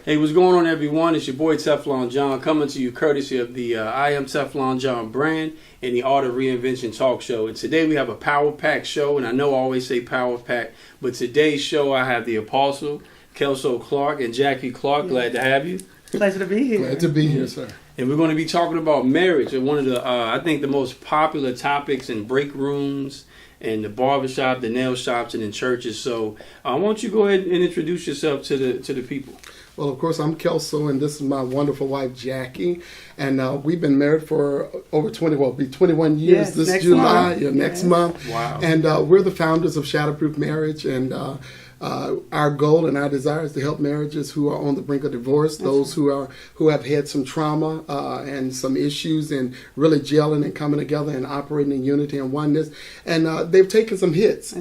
Hey, what's going on, everyone? It's your boy TeflonJohn coming to you courtesy of the I Am TeflonJohn brand and the Art of Reinvention talk show. And today we have a power pack show, and I know I always say power pack, but today's show I have the Apostle, Kelso Clark, and Jackie Clark. Glad to have you. Pleasure to be here. Glad to be here, sir. And we're going to be talking about marriage, and one of the, I think, the most popular topics in break rooms and the barbershop, the nail shops, and in churches. So why don't you go ahead and introduce yourself to the people? Well, of course, I'm Kelso, and this is my wonderful wife, Jackie. And we've been married for over 21 years this July, next month. Wow. And we're the founders of Shatterproof Marriage, and our goal and our desire is to help marriages who are on the brink of divorce, those who have had some trauma and some issues, and really gelling and coming together and operating in unity and oneness. And they've taken some hits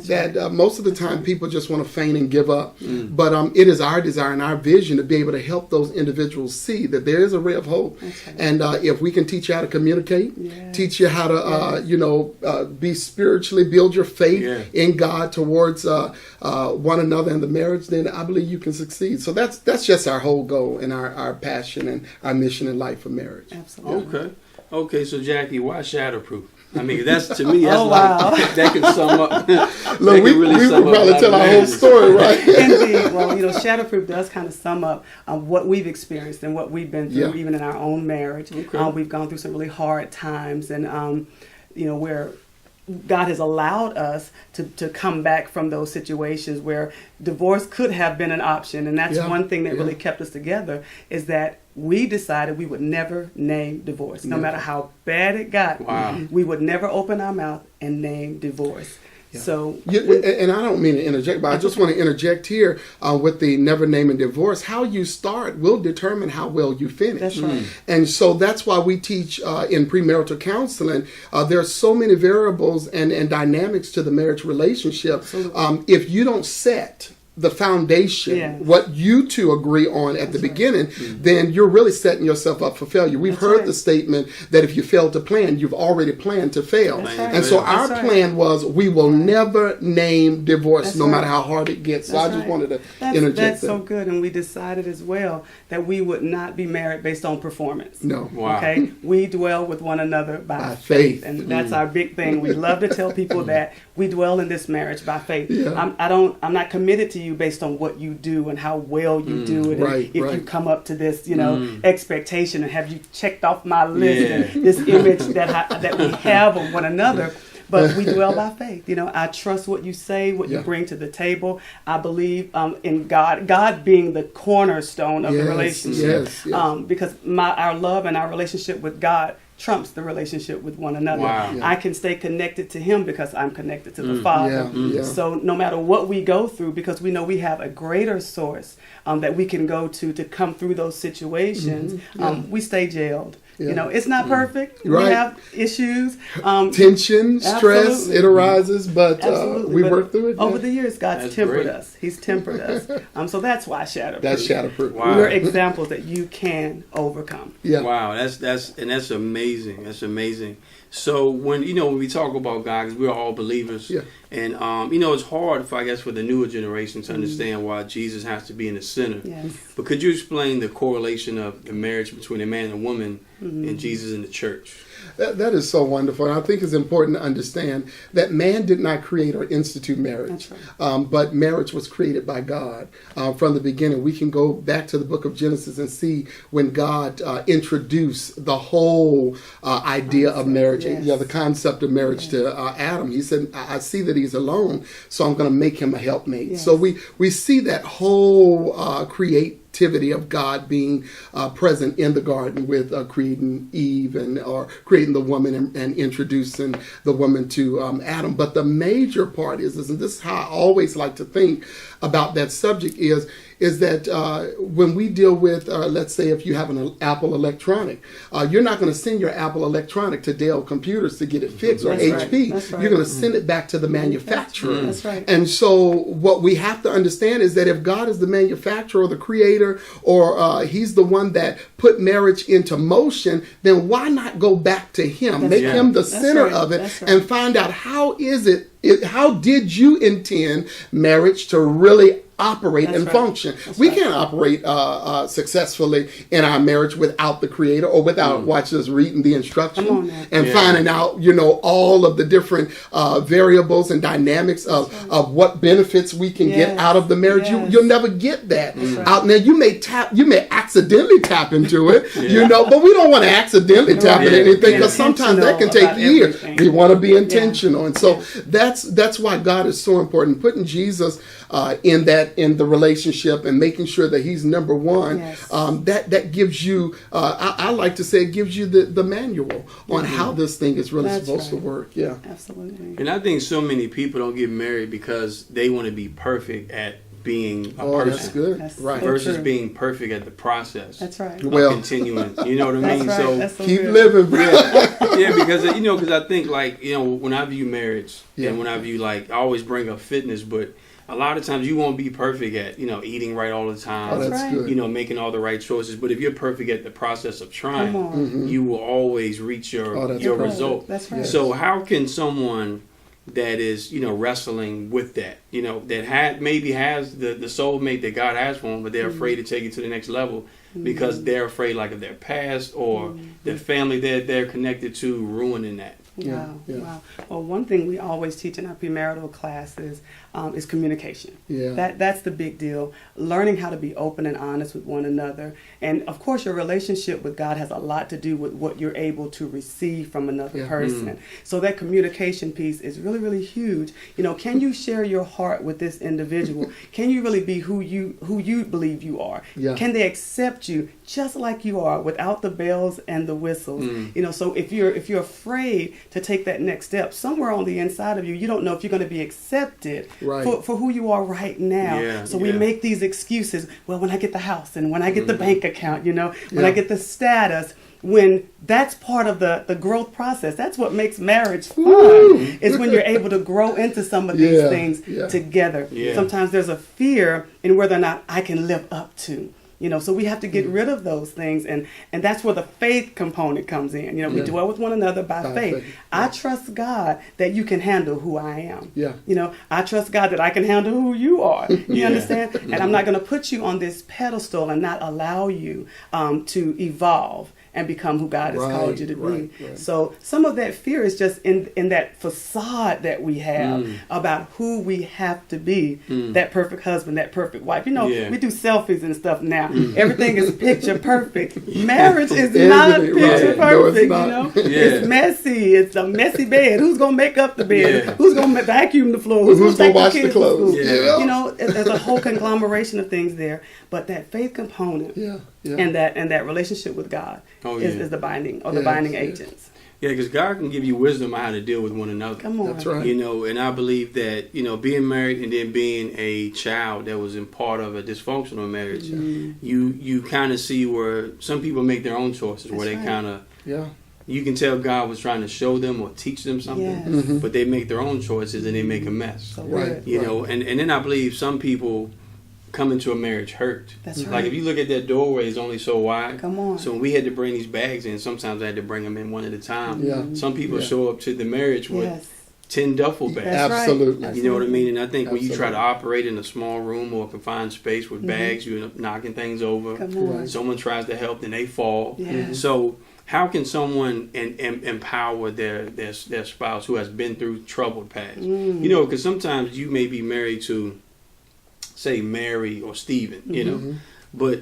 most of the time people just want to faint and give up. But it is our desire and our vision to be able to help those individuals see that there is a ray of hope. And if we can teach you how to communicate, teach you how to be spiritually, build your faith in God towards one another in the marriage, then I believe you can succeed. So that's just our whole goal and our passion and our mission in life for marriage. Absolutely. Okay. So Jackie, why Shatterproof? I mean, that's to me. That's that can sum up. Look, we would probably tell our whole story, right? Indeed. Well, Shatterproof does kind of sum up what we've experienced and what we've been through, even in our own marriage. We've gone through some really hard times, and where God has allowed us to come back from those situations where divorce could have been an option. And that's one thing that really kept us together, is that we decided we would never name divorce. No matter how bad it got, we would never open our mouth and name divorce. So, and I don't mean to interject, but I just want to interject here with the never naming divorce. How you start will determine how well you finish. That's right. And so that's why we teach in premarital counseling. There are so many variables and dynamics to the marriage relationship. If you don't set the foundation, what you two agree on at the beginning, then you're really setting yourself up for failure. We've heard the statement that if you fail to plan, you've already planned to fail. And so our plan was, we will never name divorce, no matter how hard it gets. So I just wanted to interject That's so good. And we decided as well that we would not be married based on performance. No. Okay? We dwell with one another by faith. And that's our big thing. We love to tell people that we dwell in this marriage by faith. I'm not committed to you based on what you do and how well you do it. And if you come up to this, expectation, and have you checked off my list and this image that we have of one another. But we dwell by faith. I trust what you say, what you bring to the table. I believe in God being the cornerstone of the relationship. Because our love and our relationship with God trumps the relationship with one another. I can stay connected to Him because I'm connected to the Father. So no matter what we go through, because we know we have a greater source that we can go to come through those situations, we stay jailed. It's not perfect. We have issues. Tension, stress, it arises, but we work through it. Over the years, God's tempered us. He's tempered us. So that's why Shatterproof. That's Shatterproof. We're examples that you can overcome. Wow, that's amazing. That's amazing. So when we talk about God, because we're all believers, and it's hard for the newer generation to understand why Jesus has to be in the center. But could you explain the correlation of the marriage between a man and a woman and Jesus in the church? That is so wonderful. And I think it's important to understand that man did not create or institute marriage, but marriage was created by God from the beginning. We can go back to the book of Genesis and see when God introduced the whole idea of marriage, the concept of marriage to Adam. He said, I see that he's alone, so I'm going to make him a helpmate. So we see that whole creativity of God being present in the garden with creating Eve or creating the woman and introducing the woman to Adam. But the major part is and this is how I always like to think about that subject, is that when we deal with, let's say if you have an Apple electronic, you're not going to send your Apple electronic to Dell Computers to get it fixed or HP. You're going to send it back to the manufacturer. And so what we have to understand is that if God is the manufacturer or the creator, or He's the one that put marriage into motion, then why not go back to Him, make Him the center of it, and find out how did you intend marriage to really operate and function. We can't operate successfully in our marriage without the Creator, or without watch us reading the instructions and finding out, all of the different variables and dynamics of what benefits we can get out of the marriage. You'll never get that out there. You may accidentally tap into it, but we don't want to accidentally tap into anything, because sometimes that can take years. We want to be intentional, and so that's why God is so important. Putting Jesus in the relationship and making sure that He's number one. That gives you. I like to say it gives you the manual on how this thing is really supposed to work. Yeah, absolutely. And I think so many people don't get married because they want to be perfect at being a person. That's good. Right. Versus being perfect at the process. That's right. Continuing. You know what I mean? Right. So keep living, bro. Because I think when I view marriage and when I view I always bring up fitness, but a lot of times you won't be perfect at eating right all the time. That's good. Making all the right choices. But if you're perfect at the process of trying, you will always reach your result. That's right. So how can someone that is wrestling with that that maybe has the soulmate that God has for them, but they're afraid to take it to the next level because they're afraid of their past or their family that they're connected to ruining that. Wow. Well, one thing we always teach in our premarital classes is communication. That's the big deal. Learning how to be open and honest with one another. And of course, your relationship with God has a lot to do with what you're able to receive from another person. So that communication piece is really, really huge. Can you share your heart with this individual? Can you really be who you believe you are? Can they accept you just like you are without the bells and the whistles? So if you're afraid to take that next step, somewhere on the inside of you, you don't know if you're going to be accepted for who you are right now. So we make these excuses. Well, when I get the house and when I get the bank account, when I get the status, when that's part of the growth process. That's what makes marriage fun, is when you're able to grow into some of these things together. Sometimes there's a fear in whether or not I can live up to. So we have to get rid of those things, and that's where the faith component comes in. We dwell with one another by faith. I trust God that you can handle who I am. I trust God that I can handle who you are. You understand? And I'm not going to put you on this pedestal and not allow you to evolve and become who God has called you to be. So some of that fear is just in that facade that we have about who we have to be, that perfect husband, that perfect wife. We do selfies and stuff now. Everything is picture perfect. Marriage is not picture perfect, No, It's messy. It's a messy bed. Who's going to make up the bed? Who's going to vacuum the floor? Who's going to wash the clothes? There's a whole conglomeration of things there. But that faith component and that relationship with God is the binding agents. Yeah, because God can give you wisdom on how to deal with one another. Come on. That's right. And I believe that, being married and then being a child that was in part of a dysfunctional marriage, you kind of see where some people make their own choices, where they kind of, you can tell God was trying to show them or teach them something, but they make their own choices and they make a mess. And then I believe some people come into a marriage hurt. That's right. Like if you look at that doorway, it's only so wide. Come on. So when we had to bring these bags in, sometimes I had to bring them in one at a time. Yeah. Some people show up to the marriage with 10 duffel bags. Absolutely. Right. You know what I mean? And I think when you try to operate in a small room or a confined space with bags, you end up knocking things over. Come on. Someone tries to help, then they fall. Yeah. So how can someone empower their spouse who has been through troubled past? Because sometimes you may be married to, say, Mary or Stephen, but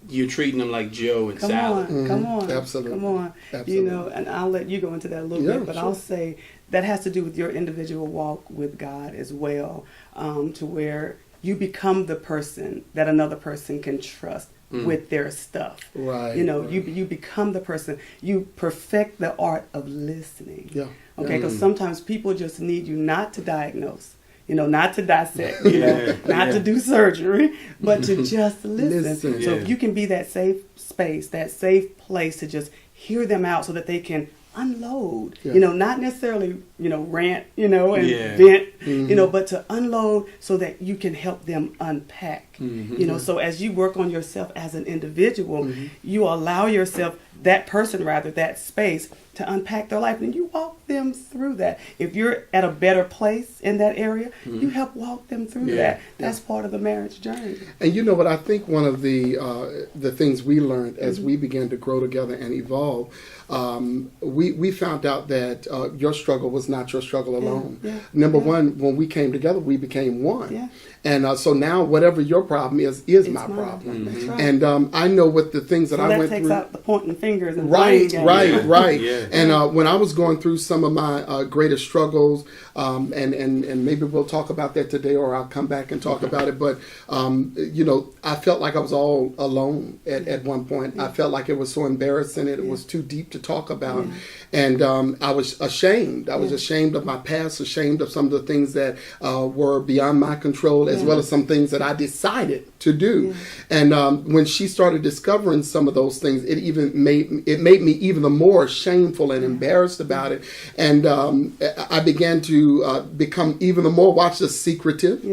you're treating them like Joe and Sally. Come on. Absolutely. Come on. Absolutely. And I'll let you go into that a little bit, but I'll say that has to do with your individual walk with God as well, to where you become the person that another person can trust with their stuff. Right. You become the person. You perfect the art of listening. Yeah. Okay, because sometimes people just need you not to diagnose. Not to dissect, not to do surgery, but to just listen. So if you can be that safe space, that safe place to just hear them out so that they can unload, not necessarily, rant, and vent, but to unload so that you can help them unpack So as you work on yourself as an individual, you allow yourself, that space to unpack their life, and you walk them through that. If you're at a better place in that area, you help walk them through that. That's part of the marriage journey. And you know what, I think one of the things we learned as we began to grow together and evolve, we found out that your struggle was not your struggle alone. Number one, when we came together, we became one. And so now whatever your problem is my problem. Right. And I know what the things that I went through. That takes out the pointing fingers. And Right. Yeah. And when I was going through some of my greatest struggles, and maybe we'll talk about that today, or I'll come back and talk about it. But I felt like I was all alone at one point. I felt like it was so embarrassing. It was too deep to talk about, and I was ashamed. I was ashamed of my past, ashamed of some of the things that were beyond my control, as well as some things that I decided to do. And when she started discovering some of those things, it made me even more shameful and embarrassed about it. And I began to become even more, watch this, secretive.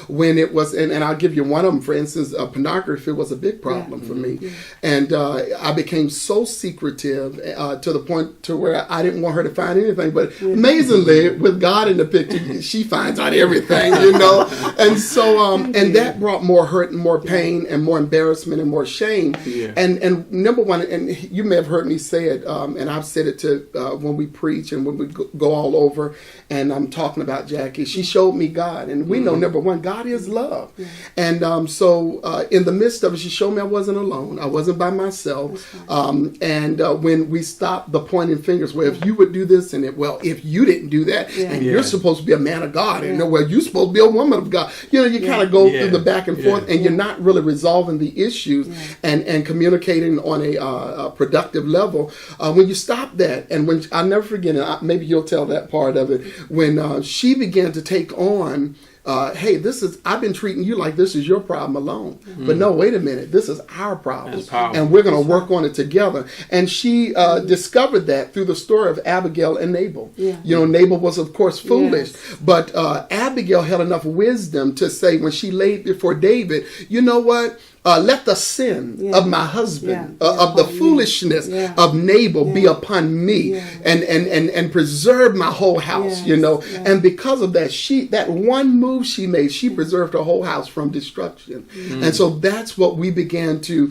When it was, and I'll give you one of them, for instance, pornography was a big problem for me. And I became so secretive to the point to where I didn't want her to find anything. But amazingly, with God in the picture, she finds out everything, And so, and that brought more hurt and more pain and more embarrassment and more shame. And number one, and you may have heard me say it, and I've said it to when we preach and when we go all over, and I'm talking about Jackie. She showed me God, and we know, number one, God is love. And so in the midst of it, she showed me I wasn't alone. I wasn't by myself. And when we stopped the pointing fingers, well, if you would do this, and if you didn't do that, and you're supposed to be a man of God, and you're supposed to be a woman of God. You kind of go through the back and forth, and you're not really resolving the issues and communicating on a productive level. When you stop that, and when I'll never forget it, maybe you'll tell that part of it, when she began to take on, hey, I've been treating you like this is your problem alone. But no, wait a minute, this is our problem. And we're going to work on it together. And she discovered that through the story of Abigail and Nabal. Nabal was, of course, foolish. But Abigail had enough wisdom to say, when she laid before David, you know what? Let the sin of my husband, of the foolishness of Nabal be upon me, and preserve my whole house, And because of that, that one move she made, she preserved her whole house from destruction. And so that's what we began to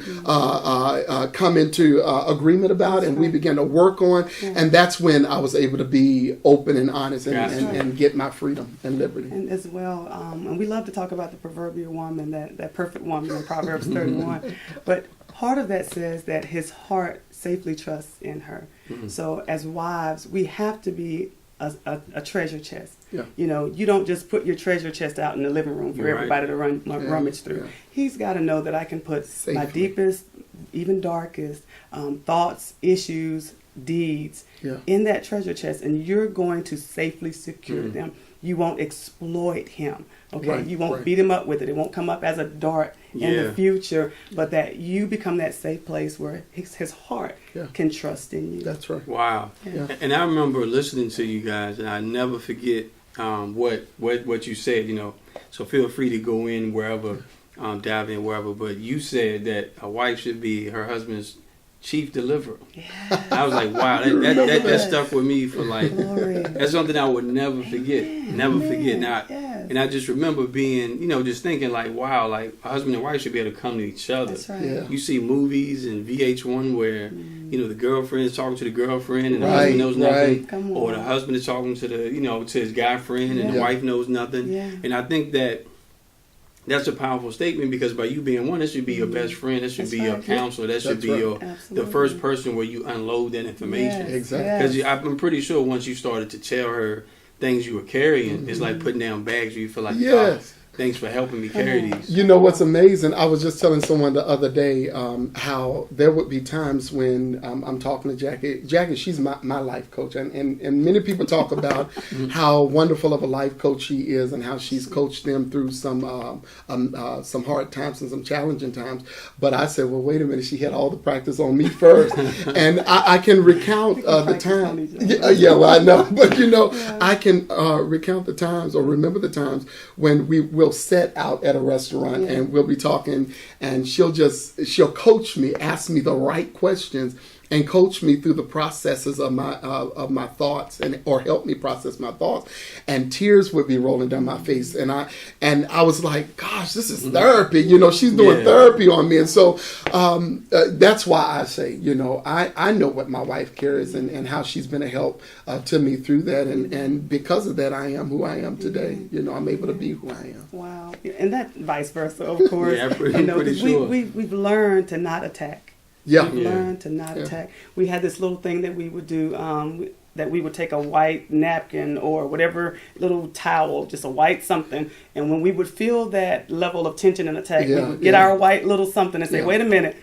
come into agreement about, and we began to work on. And that's when I was able to be open and honest and get my freedom and liberty. And as well, and we love to talk about the proverbial woman, that perfect woman in Proverbs 31. But part of that says that his heart safely trusts in her. So as wives, we have to be a treasure chest. You don't just put your treasure chest out in the living room for everybody to rummage through. He's got to know that I can put my deepest, even darkest thoughts, issues, deeds in that treasure chest, and you're going to safely secure them. You won't exploit him. Okay, you won't beat him up with it. It won't come up as a dart in the future, but that you become that safe place where his heart can trust in you. That's right. Wow. And I remember listening to you guys, and I never forget what you said. So feel free to go in wherever, dive in wherever. But you said that a wife should be her husband's chief deliverer. I was like, wow, that stuck with me for like. That's something I would never forget. And I just remember being, just thinking like, wow, like a husband and wife should be able to come to each other. That's right. You see movies and VH1 where the girlfriend is talking to the girlfriend and the husband knows nothing, or the husband is talking to the to his guy friend and the wife knows nothing. And I think that's a powerful statement, because by you being one, that should be your best friend. That should be your counselor. That should be the first person where you unload that information. Exactly. Because I'm pretty sure once you started to tell her things you were carrying, it's like putting down bags where you feel like, thanks for helping me carry these. You know what's amazing? I was just telling someone the other day how there would be times when I'm talking to Jackie. Jackie, she's my life coach. And many people talk about how wonderful of a life coach she is and how she's coached them through some hard times and some challenging times. But I said, well, wait a minute. She had all the practice on me first. And I can recount the time. I know. But, I can recount the times or remember the times when we'll set out at a restaurant and we'll be talking, and she'll coach me, ask me the right questions, and coach me through the processes of my thoughts, or help me process my thoughts. And tears would be rolling down my face, and I was like, gosh, this is therapy. She's doing therapy on me. And so that's why I say, I know what my wife carries and how she's been a help to me through that, and because of that, I am who I am today. I'm able to be who I am. Wow, and that vice versa, of course. Yeah, pretty sure. We've learned to not attack. Yeah. We've learned to not attack. We had this little thing that we would do, that we would take a white napkin or whatever little towel, just a white something, and when we would feel that level of tension and attack, we would get our white little something and say, wait a minute,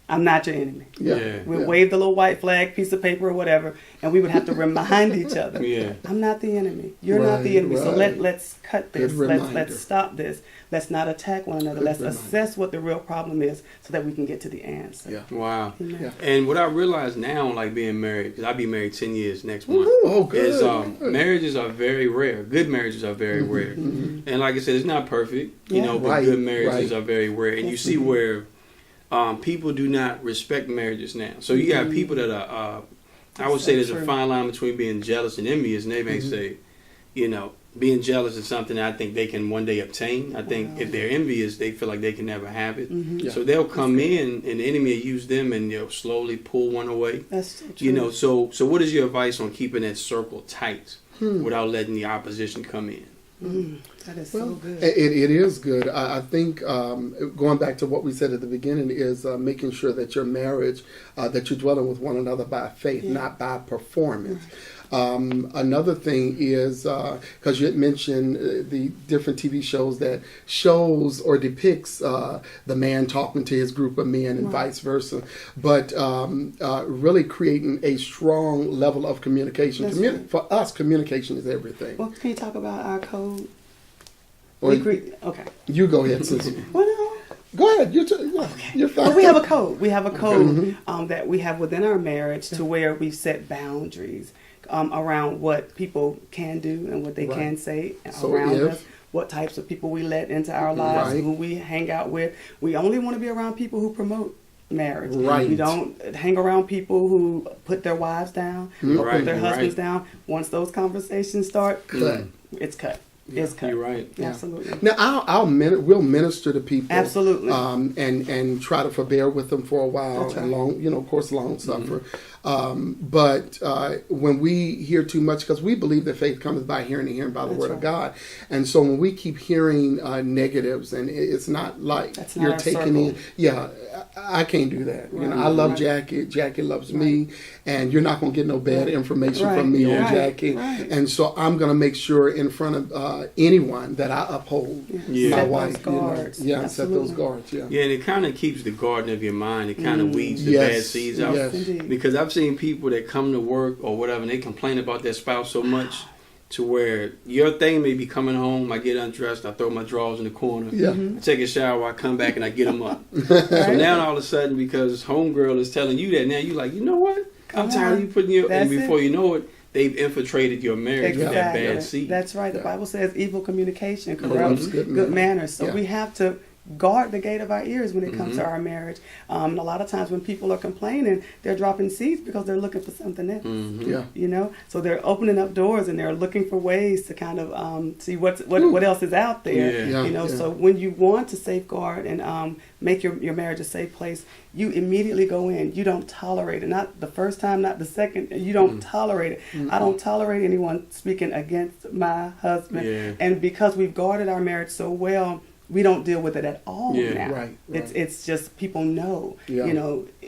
I'm not your enemy. We'd wave the little white flag, piece of paper or whatever, and we would have to remind each other, I'm not the enemy. You're not the enemy. So let's cut this. Let's stop this. Let's not attack one another. Let's assess what the real problem is so that we can get to the answer. Yeah. Wow. Yeah. And what I realize now, like being married, because I'll be married 10 years next month, is marriages are very rare. Good marriages are very rare. And like I said, it's not perfect, but good marriages are very rare. And you see where people do not respect marriages now. So you got people that are, I would say there's a fine line between being jealous and envious, and they may say, being jealous is something that I think they can one day obtain. I think if they're envious, they feel like they can never have it. So they'll come in, and the enemy will use them, and they'll slowly pull one away. That's so true. So what is your advice on keeping that circle tight without letting the opposition come in? That is so good. It is good. I think going back to what we said at the beginning is making sure that your marriage, that you're dwelling with one another by faith, not by performance. Another thing is, because you had mentioned the different TV shows that shows or depicts the man talking to his group of men and vice versa, but really creating a strong level of communication. For us, communication is everything. Well, can you talk about our code? Okay. You go ahead, Susan. Well, no. Go ahead. You're fine. Well, we have a code. We have a code that we have within our marriage to where we set boundaries around what people can do and what they can say around us, what types of people we let into our lives, who we hang out with. We only want to be around people who promote marriage. We don't hang around people who put their wives down or put their husbands down. Once those conversations start, it's cut. It's cut. You're right. Yeah. Absolutely. Now we'll minister to people. Absolutely. And try to forbear with them for a while, and long suffer. But when we hear too much, because we believe that faith comes by hearing and hearing by the word of God, and so when we keep hearing negatives, and it's not like you're taking in. Yeah, I can't do that. I love Jackie. Jackie loves me, and you're not going to get no bad information from me on Jackie. And so I'm going to make sure in front of anyone that I uphold my wife. Set those guards. Yeah, and it kind of keeps the garden of your mind. It kind of weeds the bad seeds out. Because I've seen people that come to work or whatever, and they complain about their spouse so much to where your thing may be coming home, I get undressed, I throw my drawers in the corner, I take a shower, I come back and I get them up. So now all of a sudden, because homegirl is telling you that, now you're like, you know what? I'm tired of you putting your... And before you know it, they've infiltrated your marriage with that bad seed. That's right. The Bible says evil communication corrupts good manners. So we have to guard the gate of our ears when it comes to our marriage. And a lot of times when people are complaining, they're dropping seeds because they're looking for something else. So they're opening up doors and they're looking for ways to kind of see what else is out there. So when you want to safeguard and make your marriage a safe place, you immediately go in. You don't tolerate it. Not the first time, not the second. You don't tolerate it. I don't tolerate anyone speaking against my husband. And because we've guarded our marriage so well, we don't deal with it at all now. Right. It's just people know. If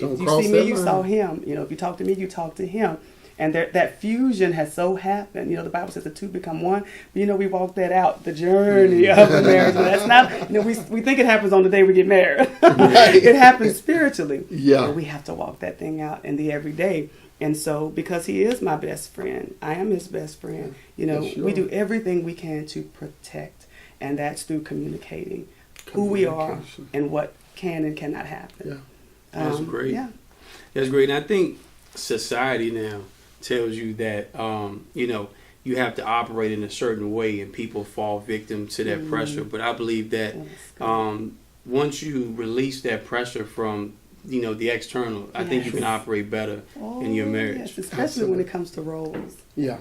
you see me, you saw him. If you talk to me, you talk to him. And that fusion has so happened. The Bible says the two become one. But, we walk that out, the journey of the marriage. But that's not, we think it happens on the day we get married. It happens spiritually. But we have to walk that thing out in the everyday. And so, because he is my best friend, I am his best friend, we do everything we can to protect. And that's through communicating who we are and what can and cannot happen. That's great. That's great. And I think society now tells you that, you have to operate in a certain way, and people fall victim to that pressure. But I believe that once you release that pressure from the external, I think you can operate better in your marriage. Yes, especially when it comes to roles. Yeah.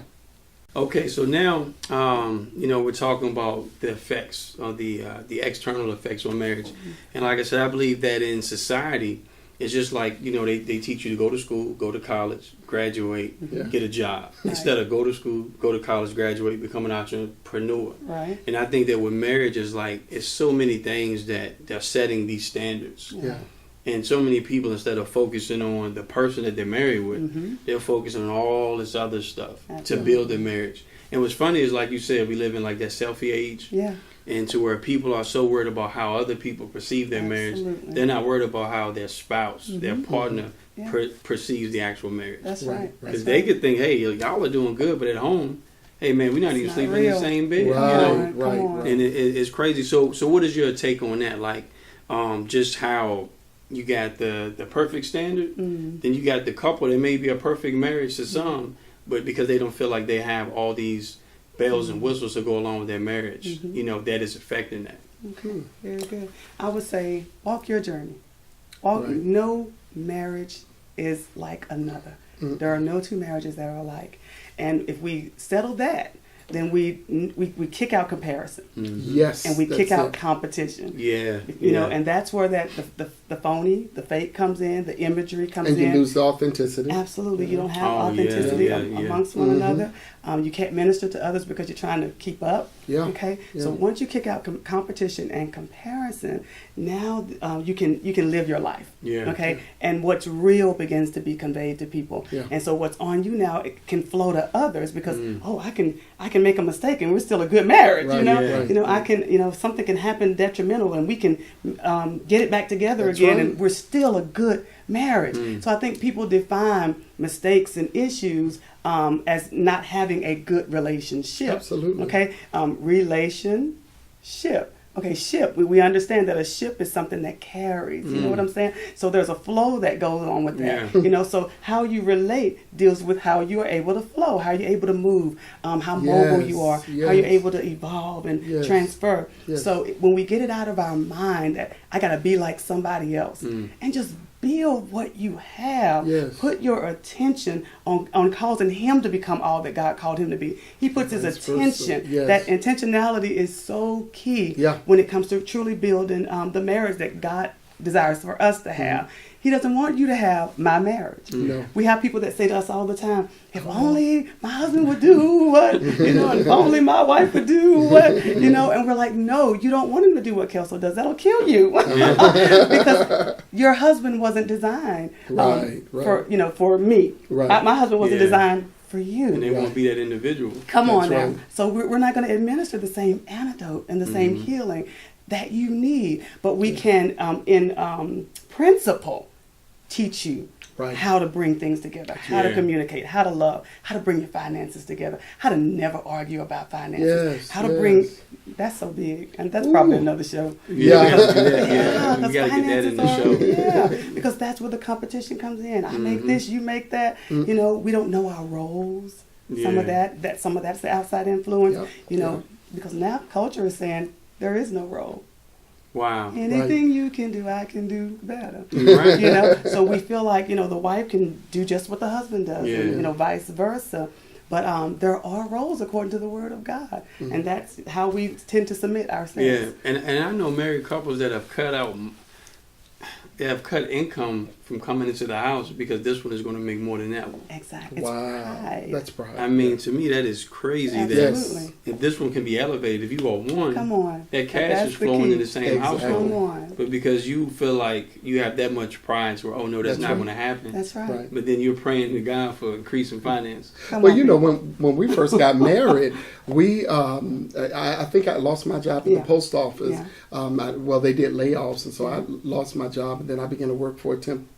Okay, so now we're talking about the effects of the external effects on marriage, and like I said, I believe that in society, it's just like they teach you to go to school, go to college, graduate, get a job, instead of go to school, go to college, graduate, become an entrepreneur. Right. And I think that with marriage is it's so many things that they're setting these standards. Yeah. And so many people, instead of focusing on the person that they're married with, they're focusing on all this other stuff to build their marriage. And what's funny is, like you said, we live in like that selfie age. Yeah. And to where people are so worried about how other people perceive their marriage, they're not worried about how their spouse, their partner, perceives the actual marriage. That's right. Because they could think, hey, y'all are doing good, but at home, hey man, we're not even sleeping in the same bed. Right. And it's crazy. So what is your take on that? Like, just how you got the perfect standard, then you got the couple that may be a perfect marriage to some, but because they don't feel like they have all these bells and whistles to go along with their marriage, that is affecting that. Okay, very good. I would say walk your journey. No marriage is like another. There are no two marriages that are alike. And if we settle that, then we kick out comparison. Yes. And we kick out competition. Yeah. You know, and that's where the phony, the fake comes in, the imagery comes in. And you lose the authenticity. Absolutely. You don't have authenticity amongst one another. You can't minister to others because you're trying to keep up. Yeah. Okay. Yeah. So once you kick out competition and comparison, now you can live your life. Yeah. Okay. And what's real begins to be conveyed to people. Yeah. And so what's on you now, it can flow to others because I can make a mistake and we're still a good marriage. Right. You know. Yeah. You know, I can something can happen detrimental and we can get it back together again, and we're still a good marriage. So I think people define mistakes and issues as not having a good relationship. Absolutely. Okay. Relationship. Okay, ship. We understand that a ship is something that carries. You know what I'm saying? So there's a flow that goes on with that. Yeah. You know, so how you relate deals with how you are able to flow, how you're able to move, how mobile you are, how you're able to evolve and transfer. Yes. So when we get it out of our mind that I got to be like somebody else and just build what you have. Yes. Put your attention on causing him to become all that God called him to be. He puts his attention. Yes. That intentionality is so key when it comes to truly building the marriage that God desires for us to have. He doesn't want you to have my marriage. No. We have people that say to us all the time, if only my husband would do what, if only my wife would do what, and we're like, no, you don't want him to do what Kelso does. That'll kill you. Because your husband wasn't designed for me. Right. My husband wasn't designed for you. And they won't be that individual. Come on now. Right. So we're not going to administer the same antidote and the same healing that you need, but we can, in principle, teach you how to bring things together, how to communicate, how to love, how to bring your finances together, how to never argue about finances, how to bring. That's so big, and that's probably another show. Yeah, we gotta get that in the show. Yeah, because that's where the competition comes in. I make this, you make that. We don't know our roles. Some of that's the outside influence. Because now culture is saying there is no role. Wow. Anything you can do, I can do better. Right. So we feel like, the wife can do just what the husband does, and, vice versa. But there are roles according to the Word of God, and that's how we tend to submit ourselves. Yeah, and I know married couples that have cut income from coming into the house because this one is going to make more than that one. Exactly. Wow. That's pride. I mean, to me, that is crazy. Absolutely. That if this one can be elevated, if you are one, come on, that cash is flowing in the same household. Come on. But because you feel like you have that much pride, so that's not going to happen. That's right. But then you're praying to God for increasing finance. When we first got married, we I think I lost my job at the post office. Yeah. They did layoffs, and so I lost my job, and then I began to work for a temp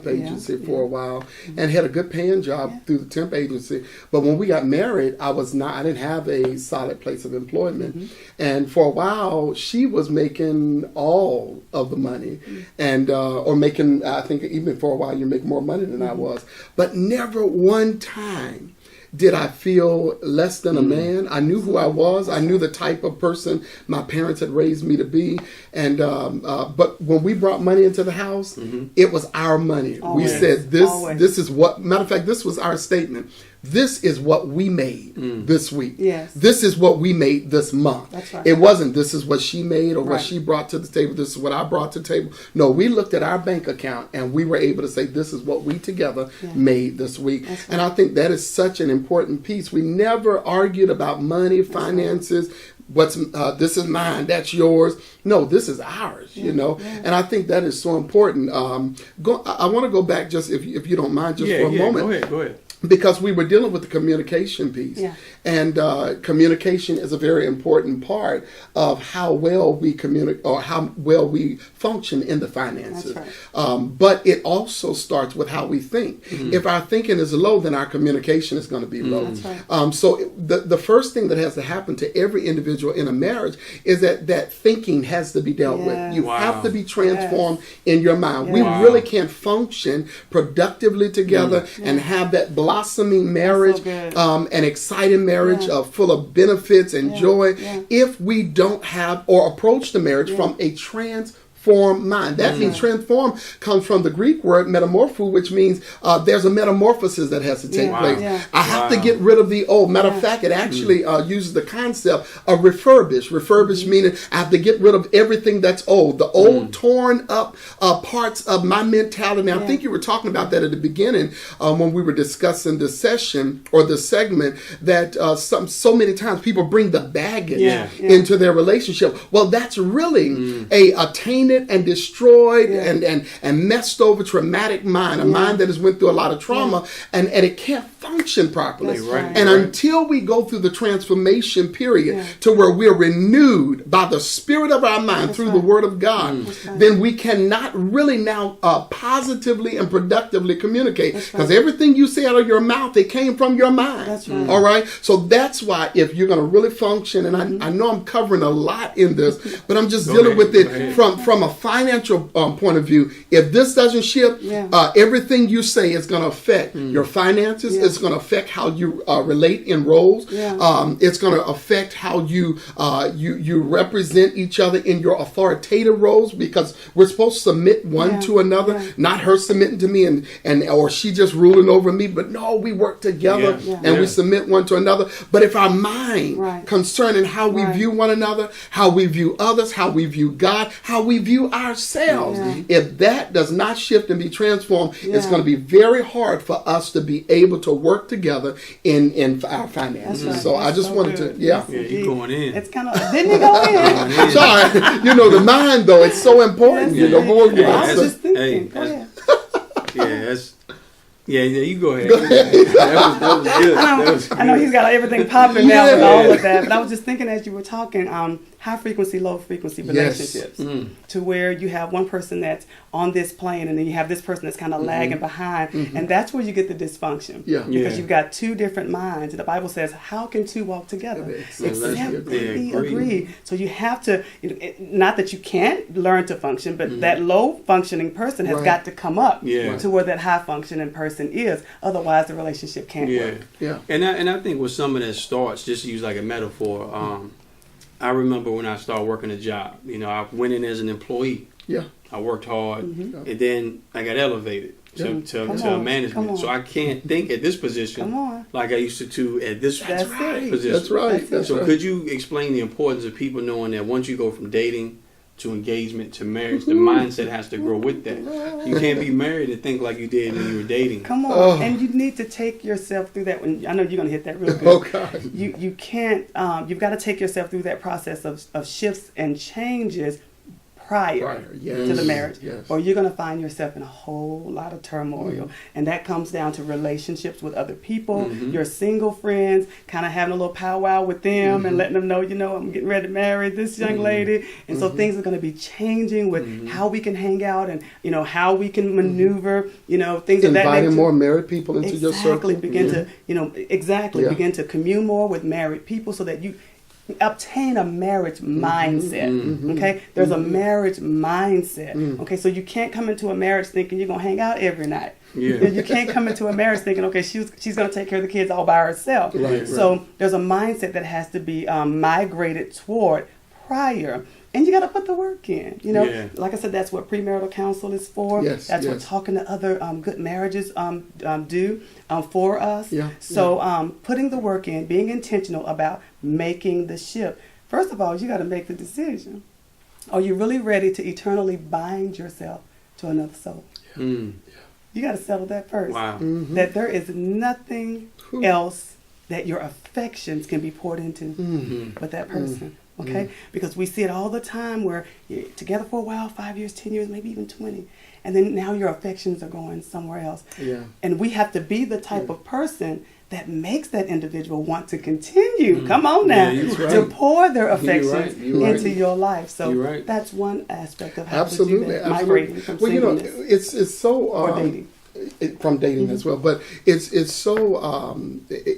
agency for a while, and had a good paying job through the temp agency. But when we got married, I didn't have a solid place of employment, and for a while she was making all of the money, and or making, I think even for a while you make more money than I was, but never one time Did I feel less than a man? I knew who I was. I knew the type of person my parents had raised me to be. And but when we brought money into the house, it was our money. Always. We said, this is what, matter of fact, this was our statement. This is what we made this week. Yes. This is what we made this month. That's right. It wasn't this is what she made or what Right. she brought to the table. This is what I brought to the table. No, we looked at our bank account and we were able to say this is what we together made this week. That's right. And I think that is such an important piece. We never argued about money, finances. What's this is mine, that's yours. No, this is ours, you know. Yeah. And I think that is so important. I want to go back just if you don't mind just for a moment. Go ahead. Because we were dealing with the communication piece. Yeah. And communication is a very important part of how well we communicate or how well we function in the finances. That's right. But it also starts with how we think. If our thinking is low, then our communication is going to be low. That's right. So the first thing that has to happen to every individual in a marriage is that thinking has to be dealt with. You have to be transformed in your mind. Yeah. We really can't function productively together and have that blossoming marriage, an exciting marriage full of benefits and joy if we don't have or approach the marriage from a transformed mind. That means transform comes from the Greek word metamorpho, which means there's a metamorphosis that has to take place. Yeah. I have to get rid of the old. Matter of fact, it actually uses the concept of refurbish. Refurbish meaning I have to get rid of everything that's old, the old torn up parts of my mentality. I think you were talking about that at the beginning when we were discussing this session or this segment that so many times people bring the baggage into their relationship. Well, that's really a tainted and destroyed and messed over traumatic mind, a mind that has went through a lot of trauma and it can't function properly. And until we go through the transformation period to where we're renewed by the spirit of our mind through the word of God, then we cannot really now positively and productively communicate, because everything you say out of your mouth, it came from your mind. All right. So that's why if you're going to really function, and I know I'm covering a lot in this, but I'm just dealing with it from a financial point of view. If this doesn't shift, everything you say is going to affect your finances. It's going to affect how you relate in roles. It's going to affect how you represent each other in your authoritative roles, because we're supposed to submit one to another, not her submitting to me and or she just ruling over me, but no, we work together and we submit one to another. But if our mind concerning how we view one another, how we view others, how we view God, how we view ourselves, if that does not shift and be transformed, it's going to be very hard for us to be able to work together in our finances. So I just wanted to, you going in. It's kind of, didn't he go in? Sorry, the mind though, it's so important. I was just thinking. You go ahead. That was good. I know he's got everything popping now with all of that, but I was just thinking as you were talking, high frequency, low frequency relationships, to where you have one person that's on this plane and then you have this person that's kind of lagging behind, and that's where you get the dysfunction. Because you've got two different minds, and the Bible says, how can two walk together except they agree? So you have to, not that you can't learn to function, but that low functioning person has got to come up to where that high functioning person is. Otherwise, the relationship can't work. And I think with some of that starts, just to use like a metaphor, I remember when I started working a job, I went in as an employee. I worked hard, and then I got elevated to management. So I can't think at this position like I used to at this position. That's right. So could you explain the importance of people knowing that once you go from dating to engagement to marriage, the mindset has to grow with that. You can't be married and think like you did when you were dating. Come on, and you need to take yourself through that. I know you're going to hit that real good. Oh God, you can't. You've got to take yourself through that process of shifts and changes prior to the marriage, or you're going to find yourself in a whole lot of turmoil. And that comes down to relationships with other people, your single friends, kind of having a little powwow with them and letting them know, I'm getting ready to marry this young lady. And so things are going to be changing with how we can hang out and, how we can maneuver, things of that nature. Inviting more married people into your circle. Begin to, begin to commune more with married people so that obtain a marriage mindset. Okay, there's a marriage mindset. Okay, so you can't come into a marriage thinking you're gonna hang out every night. You can't come into a marriage thinking, okay, she's gonna take care of the kids all by herself. So there's a mindset that has to be migrated toward prior. And you got to put the work in, you know. Like I said, that's what premarital counsel is for. That's what talking to other good marriages do for us. So putting the work in, being intentional about making the shift. First of all, you got to make the decision. Are you really ready to eternally bind yourself to another soul? You got to settle that first. That there is nothing else that your affections can be poured into but that person. Okay, because we see it all the time where you're together for a while, 5 years, 10 years, maybe even 20, and then now your affections are going somewhere else. And we have to be the type of person that makes that individual want to continue. Come on now, to pour their affections into your life. So that's one aspect of how to do that. Migrating from singleness. It's so or dating. From dating as well, but it's so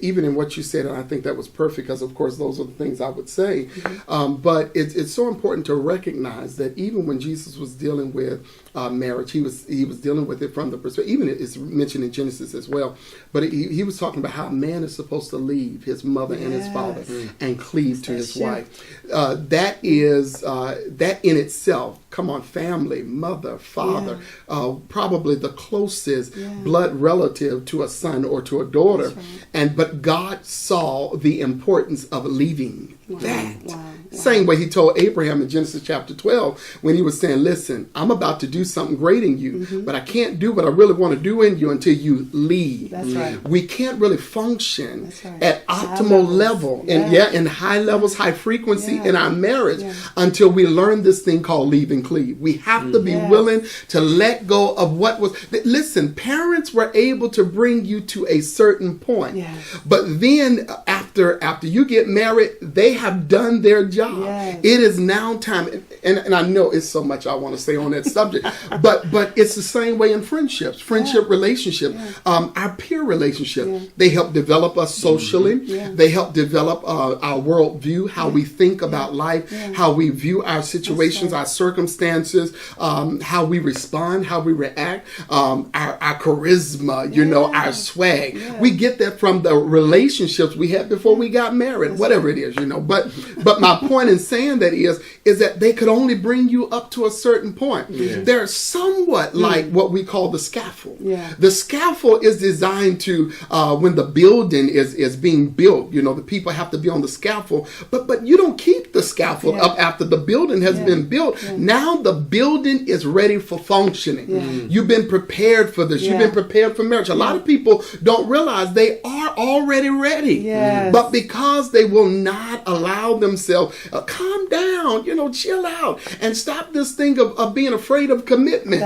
even in what you said, and I think that was perfect because of course those are the things I would say. But it's so important to recognize that even when Jesus was dealing with marriage, he was dealing with it from the perspective. Even it's mentioned in Genesis as well. But he was talking about how a man is supposed to leave his mother and his father and cleave to his wife. That in itself. Come on, family, mother, father, probably the closest blood relative to a son or to a daughter. But God saw the importance of leaving that. Same way he told Abraham in Genesis chapter 12 when he was saying, listen, I'm about to do something great in you, but I can't do what I really want to do in you until you leave. We can't really function at optimal level and in high levels, high frequency in our marriage until we learn this thing called leave and cleave. We have to be willing to let go of what was. Listen, parents were able to bring you to a certain point, but then after you get married, they have done their job. It is now time, and I know it's so much I want to say on that subject, but it's the same way in friendships, relationship, our peer relationship. They help develop us socially. They help develop our worldview, how we think about life, how we view our situations, our circumstances, how we respond, how we react, our charisma, our swag. We get that from the relationships we had before we got married, whatever it is, But my point in saying that is that they could only bring you up to a certain point. They're somewhat like what we call the scaffold. The scaffold is designed to, when the building is being built, the people have to be on the scaffold, but you don't keep the scaffold up after the building has been built. Now the building is ready for functioning. You've been prepared for this. You've been prepared for marriage. A lot of people don't realize they are already ready. But because they will not allow themselves, calm down, chill out, and stop this thing of being afraid of commitment,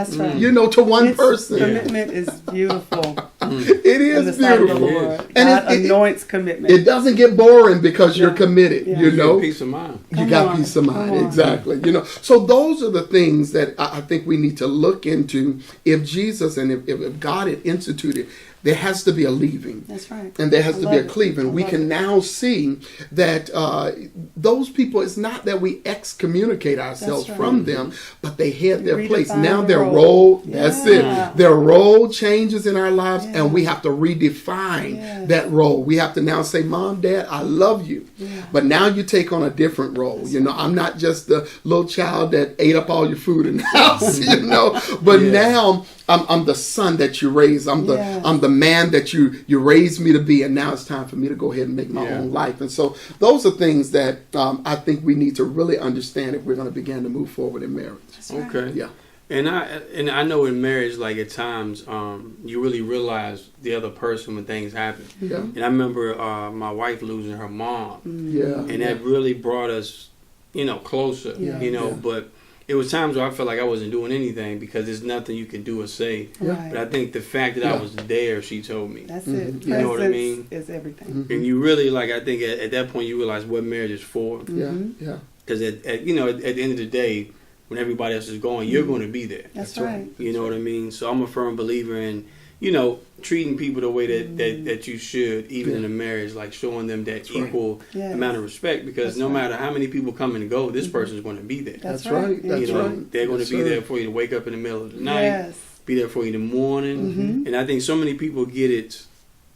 to one person. Commitment is beautiful. It is beautiful. And God anoints commitment. It doesn't get boring because you're committed, You got peace of mind. You got peace of mind, exactly. So those are the things that I think we need to look into. If Jesus and if God had instituted, there has to be a leaving. That's right. And there has to be a cleaving. We can now see that those people, it's not that we excommunicate ourselves from them, but they had their place. Now their role, that's it. Their role changes in our lives, and we have to redefine that role. We have to now say, Mom, Dad, I love you. But now you take on a different role. I'm not just the little child that ate up all your food in the house, But now I'm the son that you raised. I'm the man that you raised me to be, and now it's time for me to go ahead and make my own life. And so those are things that I think we need to really understand if we're going to begin to move forward in marriage. Right. Okay. Yeah. And I know in marriage, like at times, you really realize the other person when things happen. And I remember my wife losing her mom. And that really brought us, closer. But it was times where I felt like I wasn't doing anything because there's nothing you can do or say. But I think the fact that I was there, she told me. That's it. You know what I mean? Is everything. And you really, I think at that point you realize what marriage is for. Because at the end of the day, when everybody else is going, you're going to be there. That's right. You know what I mean? So I'm a firm believer in, treating people the way that you should, even in a marriage, like showing them that equal amount of respect, because no matter how many people come and go, this person's going to be there. That's right. That's right. They're going to be there for you to wake up in the middle of the night, be there for you in the morning. And I think so many people get it,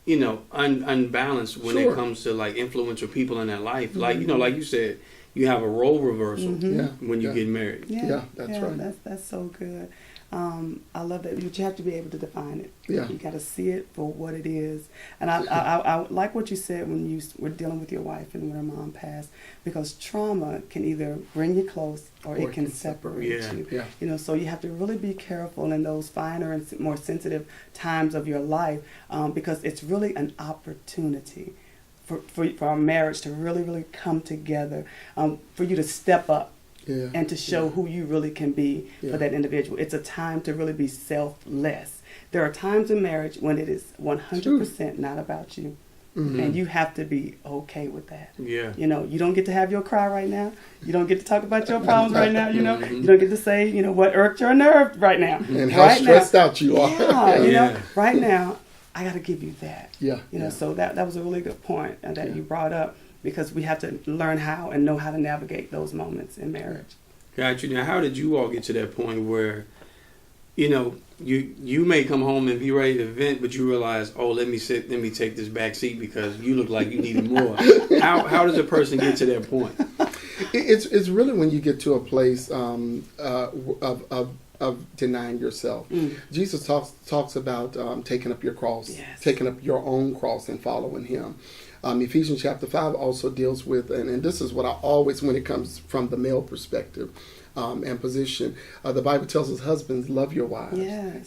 unbalanced when it comes to like influential people in their life. Like, like you said, you have a role reversal when you get married. Yeah, that's right. That's so good. I love that. You have to be able to define it. Yeah. You got to see it for what it is. And I like what you said when you were dealing with your wife and when her mom passed, because trauma can either bring you close or it can separate you. Yeah. So you have to really be careful in those finer and more sensitive times of your life, because it's really an opportunity for our marriage to really, really come together, for you to step up. And to show who you really can be for that individual. It's a time to really be selfless. There are times in marriage when it is 100% not about you. And you have to be okay with that. Yeah. You don't get to have your cry right now. You don't get to talk about your problems right now. You don't get to say, what irked your nerve right now. And how stressed out you are. Right now, I got to give you that. Yeah. So that was a really good point that you brought up. Because we have to learn how and know how to navigate those moments in marriage. Got you. Now, how did you all get to that point where, you may come home and be ready to vent, but you realize, let me take this back seat because you look like you needed more. How does a person get to that point? It's really when you get to a place of denying yourself. Jesus talks about taking up your cross, taking up your own cross and following him. Ephesians chapter 5 also deals with, and this is what I always, when it comes from the male perspective and position, the Bible tells us, husbands, love your wives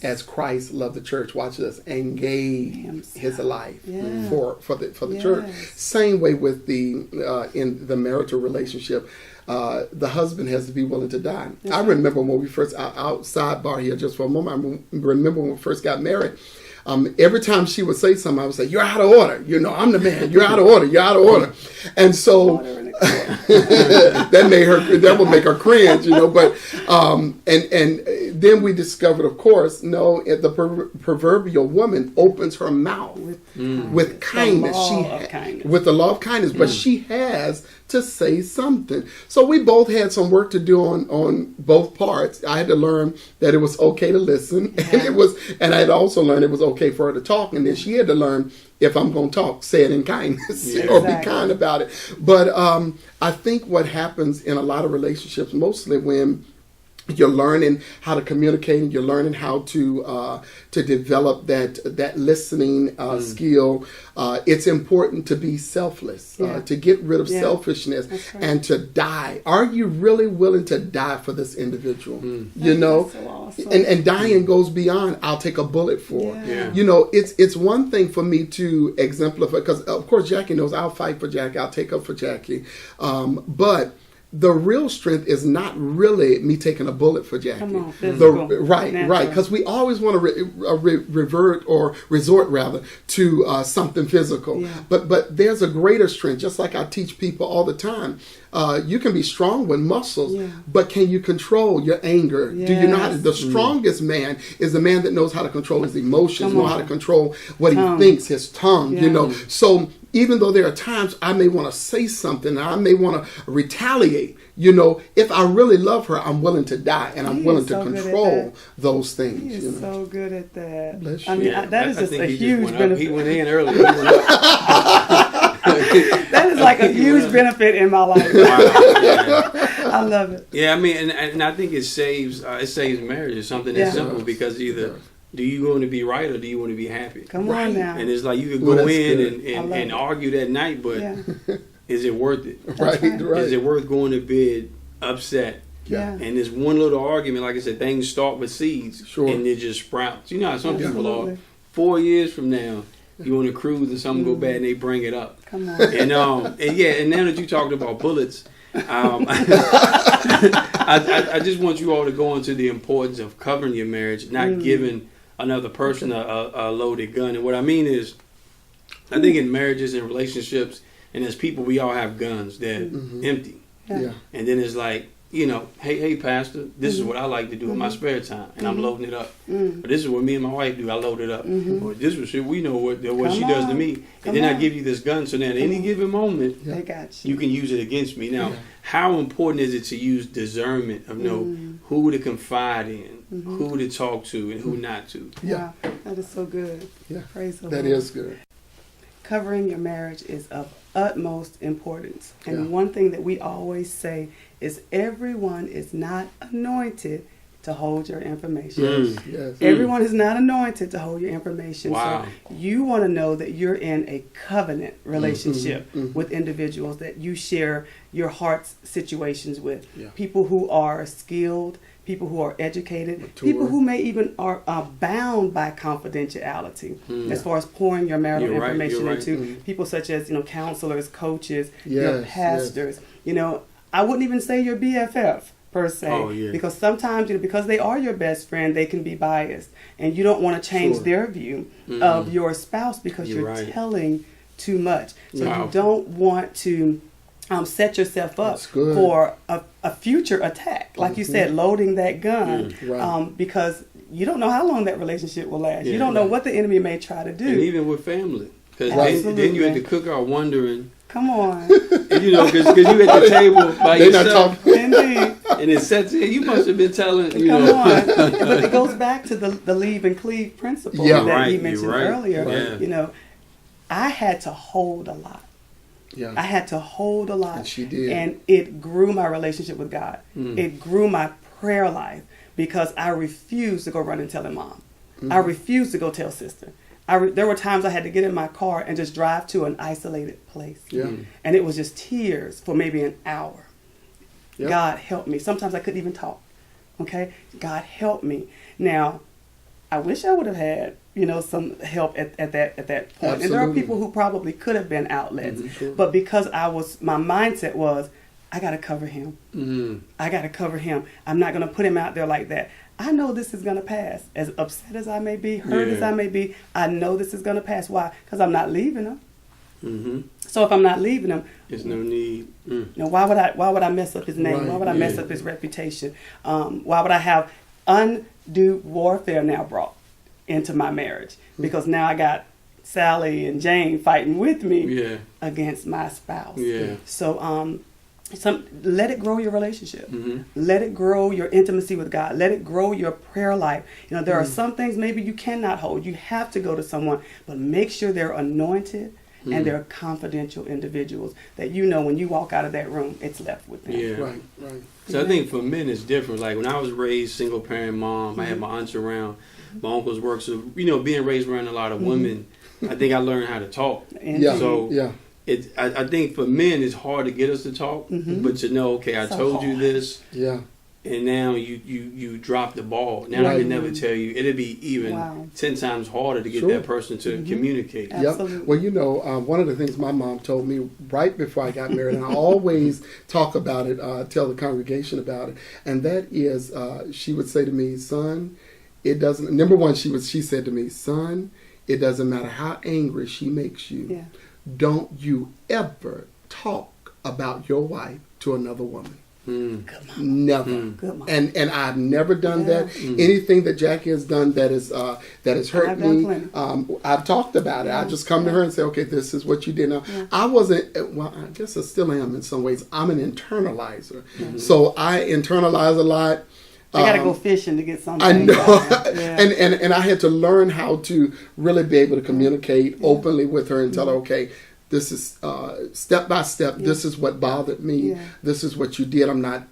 as Christ loved the church. Watch this, and gave his life for the church. Same way with in the marital relationship. The husband has to be willing to die. I remember when we first, outside bar here just for a moment, I remember when we first got married. Every time she would say something, I would say, "You're out of order. I'm the man. You're out of order. You're out of order." And so that would make her cringe, But and then we discovered, of course, the proverbial woman opens her mouth with kindness. With the law of kindness, but she has to say something. So we both had some work to do on both parts. I had to learn that it was okay to listen, and I had also learned it was okay for her to talk, and then she had to learn, if I'm going to talk, say it in kindness or be kind about it. But I think what happens in a lot of relationships, mostly when you're learning how to communicate and you're learning how to develop that listening skill. It's important to be selfless, to get rid of selfishness and to die. Are you really willing to die for this individual? That's so awesome. And dying goes beyond, I'll take a bullet for. It's one thing for me to exemplify, because of course Jackie knows I'll fight for Jackie, I'll take up for Jackie. But the real strength is not really me taking a bullet for Jackie. Come on, physical. Right. Because we always want to resort to something physical. Yeah. But there's a greater strength. Just like I teach people all the time. You can be strong with muscles, but can you control your anger? Yes. Do you know how to? The strongest man is the man that knows how to control his emotions, know how to control what he thinks, his tongue. So even though there are times I may want to say something, I may want to retaliate, if I really love her, I'm willing to die, and I'm willing to control those things. He is so good at that. Bless you. I mean, that is just a huge benefit. He went in early. That is like a huge benefit in my life. I love it. Yeah, I mean, and I think it saves marriage. It's something that's simple, because either do you want to be right or do you want to be happy? Come on now. And it's like you could go in and argue that night, but is it worth it? Right. Is it worth going to bed upset? Yeah. And this one little argument, like I said, things start with seeds and it just sprouts. You know how some people are. 4 years from now, you on a cruise and something go bad and they bring it up. Come on. And now that you talked about bullets, I just want you all to go into the importance of covering your marriage, not giving another person a loaded gun. And what I mean is, I think in marriages and relationships and as people, we all have guns that empty. Yeah. And then it's like hey, pastor, this is what I like to do in my spare time, and I'm loading it up. Or this is what me and my wife do. I load it up. Or this is what we know what she does to me. And then I give you this gun, so that at any given moment, they got you can use it against me. Now, how important is it to use discernment of know who to confide in, who to talk to, and who not to? Wow, that is so good. Yeah, praise the Lord. That is good. Covering your marriage is of utmost importance. And one thing that we always say is everyone is not anointed to hold your information. Yes. Everyone is not anointed to hold your information. Wow. So you want to know that you're in a covenant relationship with individuals that you share your heart's situations with. People who are skilled, people who are educated, mature. People who may even are bound by confidentiality as far as pouring your marital information into people such as counselors, coaches, your pastors. I wouldn't even say your BFF per se, because sometimes because they are your best friend, they can be biased, and you don't want to change their view of your spouse because you're telling too much. So you don't want to set yourself up for a future attack, like you said, loading that gun, because you don't know how long that relationship will last. You don't know what the enemy may try to do. And even with family, because then you at the cookout wondering. Come on. Because you at the table by yourself. Indeed. And it sets in, you must have been telling, Come on. But it goes back to the leave and cleave principle that he mentioned earlier. I had to hold a lot. I had to hold a lot. And she did. And it grew my relationship with God. It grew my prayer life because I refused to go run and tell mom. I refused to go tell sister. There were times I had to get in my car and just drive to an isolated place. And it was just tears for maybe an hour. God help me. Sometimes I couldn't even talk. Okay? God help me. Now, I wish I would have had, some help at that point. Absolutely. And there are people who probably could have been outlets. But because my mindset was, I got to cover him. I got to cover him. I'm not going to put him out there like that. I know this is going to pass. As upset as I may be, hurt as I may be, I know this is going to pass. Why? Because I'm not leaving him. So if I'm not leaving him, there's no need. Why would I mess up his name? Why would I mess up his reputation? Why would I have undue warfare now brought into my marriage? Because now I got Sally and Jane fighting with me against my spouse. So let it grow your relationship. Let it grow your intimacy with God. Let it grow your prayer life. There are some things maybe you cannot hold. You have to go to someone, but make sure they're anointed and they're confidential individuals that when you walk out of that room, it's left with them. Right. So I think for men it's different. Like when I was raised single parent mom, I had my aunts around, my uncles work. So being raised around a lot of women, I think I learned how to talk. I think for men it's hard to get us to talk, but to know, okay, I told you this, and now you drop the ball. Now I can never tell you. It'd be even 10 times harder to get that person to communicate. Absolutely. Well, one of the things my mom told me right before I got married, and I always talk about it, tell the congregation about it, and that is, she would say to me, son, it doesn't. Number one, she said to me, son, it doesn't matter how angry she makes you. Don't you ever talk about your wife to another woman. Never. And I've never done that. Anything that Jackie has done that has hurt me, I've talked about it. I just come to her and say, okay, this is what you did. Now, I wasn't, well, I guess I still am in some ways. I'm an internalizer. So I internalize a lot. I got to go fishing to get something. I know. And I had to learn how to really be able to communicate openly with her and tell her, okay, this is step by step. This is what bothered me. This is what you did. I'm not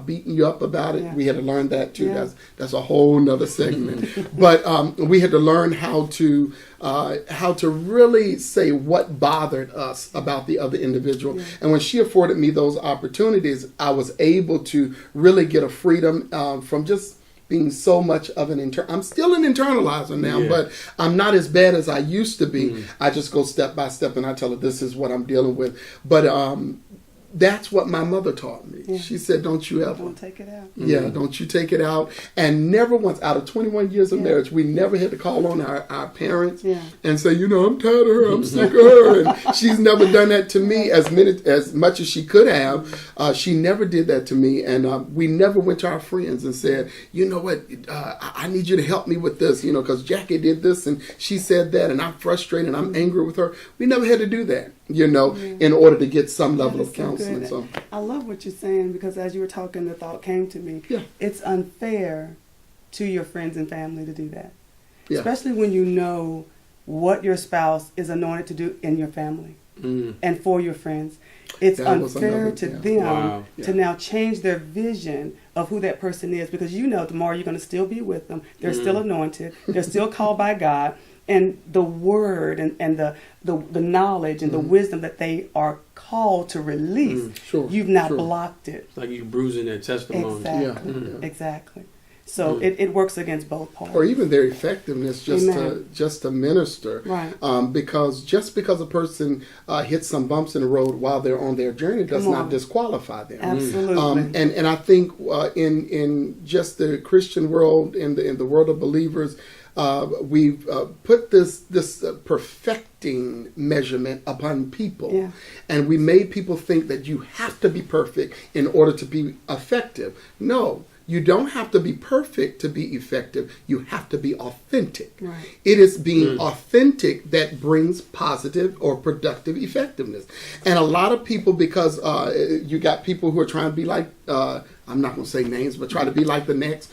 beating you up about it. We had to learn that too. That's a whole nother segment. But we had to learn how to really say what bothered us about the other individual. And when she afforded me those opportunities, I was able to really get a freedom from just being so much of an I'm still an internalizer now, but I'm not as bad as I used to be. I just go step by step and I tell her this is what I'm dealing with. But that's what my mother taught me. Yeah. She said, don't you ever. Don't take it out. Yeah, don't you take it out. And never once, out of 21 years of marriage, we never had to call on our parents and say, I'm tired of her, I'm sick of her. And she's never done that to me as much as she could have. She never did that to me. And we never went to our friends and said, you know what, I need you to help me with this, because Jackie did this and she said that and I'm frustrated and I'm angry with her. We never had to do that, in order to get some level of counseling. So I love what you're saying, because as you were talking, the thought came to me. Yeah. It's unfair to your friends and family to do that. Yeah. Especially when you know what your spouse is anointed to do in your family and for your friends. It's unfair to them to now change their vision of who that person is, because tomorrow you're going to still be with them. They're still anointed. They're still called by God. And the word and the knowledge and the wisdom that they are called to release, you've not blocked it. It's like you're bruising their testimony. Exactly. Exactly. So it works against both parties. Or even their effectiveness just to minister. Right. Because just because a person hits some bumps in the road while they're on their journey does not disqualify them. Absolutely. And I think in just the Christian world, in the world of believers, we've put this perfecting measurement upon people, and we made people think that you have to be perfect in order to be effective. No, you don't have to be perfect to be effective. You have to be authentic. Right. It is being authentic that brings positive or productive effectiveness. And a lot of people, because you got people who are trying to be like, I'm not going to say names, but try to be like the next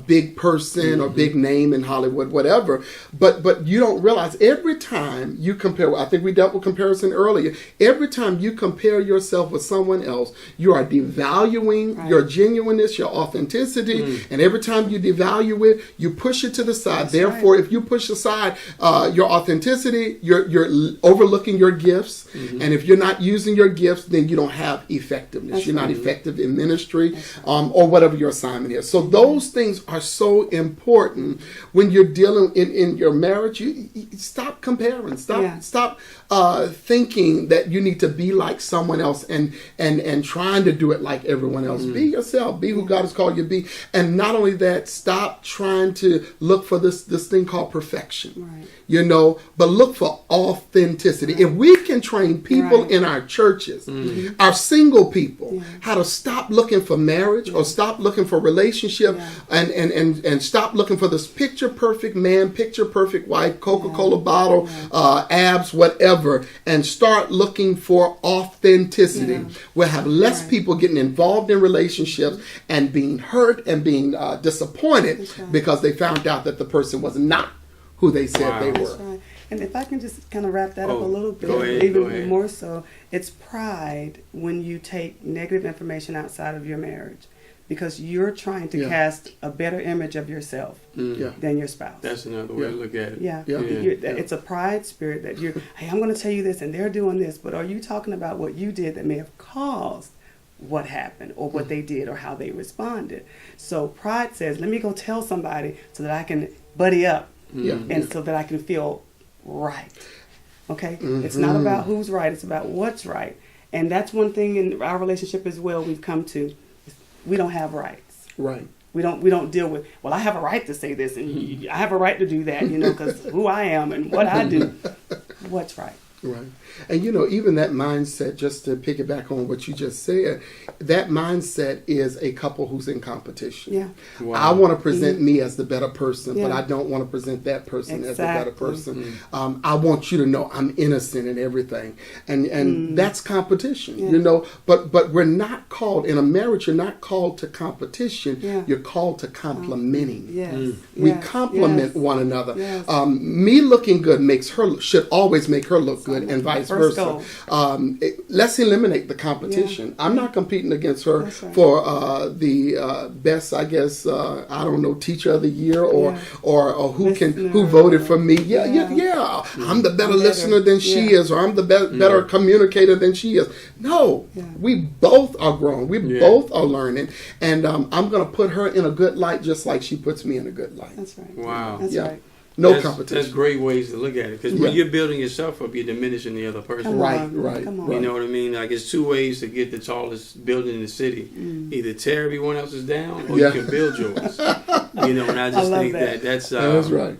big person or big name in Hollywood, whatever. But you don't realize every time you compare, I think we dealt with comparison earlier, every time you compare yourself with someone else, you are devaluing your genuineness, your authenticity, and every time you devalue it, you push it to the side. Therefore, if you push aside your authenticity, you're overlooking your gifts, and if you're not using your gifts, then you don't have effectiveness. You're not effective in ministry, or whatever your assignment is. So those things are so important when you're dealing in your marriage. You stop comparing. Stop thinking that you need to be like someone else and trying to do it like everyone else. Be yourself. Be who God has called you to be. And not only that, stop trying to look for this thing called perfection. Right. But look for authenticity. Right. If we can train people in our churches, our single people, how to stop looking for marriage or stop looking for relationship and stop looking for this picture perfect man, picture perfect wife, Coca-Cola bottle, abs, whatever, and start looking for authenticity. We'll have less people getting involved in relationships and being hurt and being disappointed because they found out that the person was not who they said they were. That's right. And if I can just kind of wrap that up a little bit, go ahead. even more so, it's pride when you take negative information outside of your marriage, because you're trying to cast a better image of yourself than your spouse. That's another way to look at it. It's a pride spirit that hey, I'm going to tell you this and they're doing this, but are you talking about what you did that may have caused what happened or what they did or how they responded? So pride says, let me go tell somebody so that I can buddy up and so that I can feel right. Okay? It's not about who's right, it's about what's right. And that's one thing in our relationship as well we've come to. We don't have rights. Right. We don't deal with, well, I have a right to say this and I have a right to do that, because who I am and what I do. What's right? Right. And even that mindset, just to piggyback on what you just said, that mindset is a couple who's in competition. Yeah. Wow. I want to present me as the better person, but I don't want to present that person as the better person. I want you to know I'm innocent in everything. And that's competition, but we're not called, in a marriage, you're not called to competition. You're called to complimenting. We complement one another. Me looking good should always make her look good, and vice versa. Let's eliminate the competition. I'm not competing against her for the best, I guess, teacher of the year or who voted for me. I'm the better listener than she is, or I'm the better communicator than she is. No, we both are growing. We both are learning, and I'm going to put her in a good light just like she puts me in a good light. That's right. Wow. That's right. No competition. That's great ways to look at it. Because when you're building yourself up, you're diminishing the other person. Right. You know what I mean? Like, it's two ways to get the tallest building in the city. Either tear everyone else's down, or you can build yours. You know, and I just think that's right.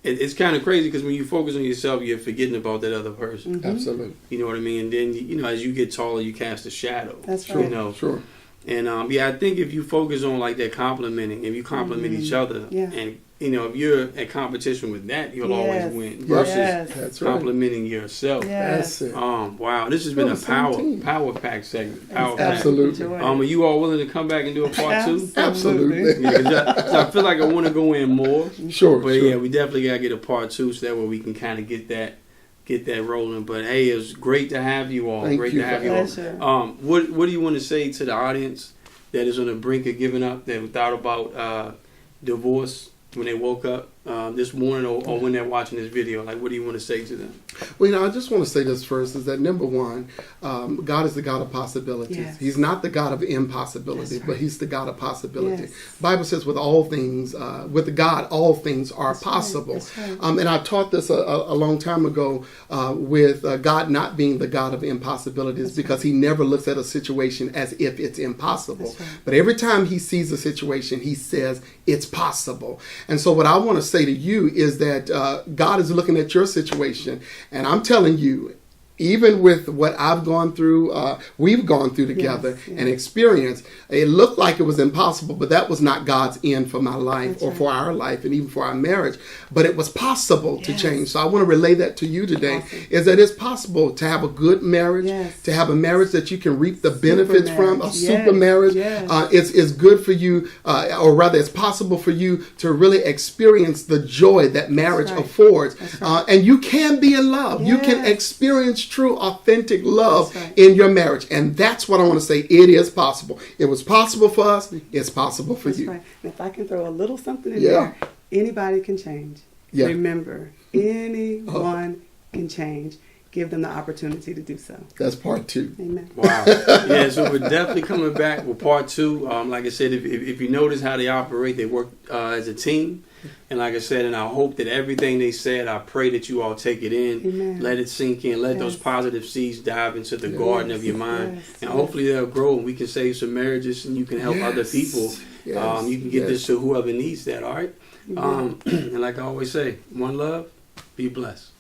It's kind of crazy because when you focus on yourself, you're forgetting about that other person. Absolutely. You know what I mean? And then, you know, as you get taller, you cast a shadow. That's right. You know? Sure. And I think if you focus on like that complimenting, if you compliment each other, and you know, if you're at competition with that, you'll always win. Versus complimenting yourself. That's it. Wow, this has been a power pack segment. Absolutely. Are you all willing to come back and do a part 2? Absolutely. I feel like I want to go in more. Sure. But yeah, we definitely gotta get a part 2 so that way we can kind of get that rolling. But hey, it was great to have you all. Great to have you all. What do you want to say to the audience that is on the brink of giving up, that thought about divorce when they woke up this morning, or when they're watching this video? Like, what do you want to say to them? Well, you know, I just want to say this first, is that number one, God is the God of possibilities. Yes. He's not the God of impossibility, but He's the God of possibility. Yes. Bible says with all things, with God, all things are possible. Right. And I taught this a long time ago with God not being the God of impossibilities, because He never looks at a situation as if it's impossible. Right. But every time He sees a situation, He says it's possible. And so what I want to say to you is that God is looking at your situation, and I'm telling you, even with what I've gone through, we've gone through together and experienced, it looked like it was impossible, but that was not God's end for my life for our life and even for our marriage. But it was possible to change. So I want to relay that to you today, is that it's possible to have a good marriage, to have a marriage that you can reap the benefits from, a super marriage. It's good for you, or rather it's possible for you to really experience the joy that marriage affords. And you can be in love. You can experience true, authentic love in your marriage. And that's what I want to say. It is possible. It was possible for us. It's possible for you. Right. And if I can throw a little something in there, anybody can change. Remember, anyone can change. Give them the opportunity to do so. That's part 2. Amen. Wow. Yeah, so we're definitely coming back with part 2. Like I said, if you notice how they operate, they work as a team. And like I said, and I hope that everything they said, I pray that you all take it in. Amen. Let it sink in. Let those positive seeds dive into the garden of your mind. And hopefully they'll grow, and we can save some marriages, and you can help other people. You can get this to whoever needs that, all right? And like I always say, one love, be blessed.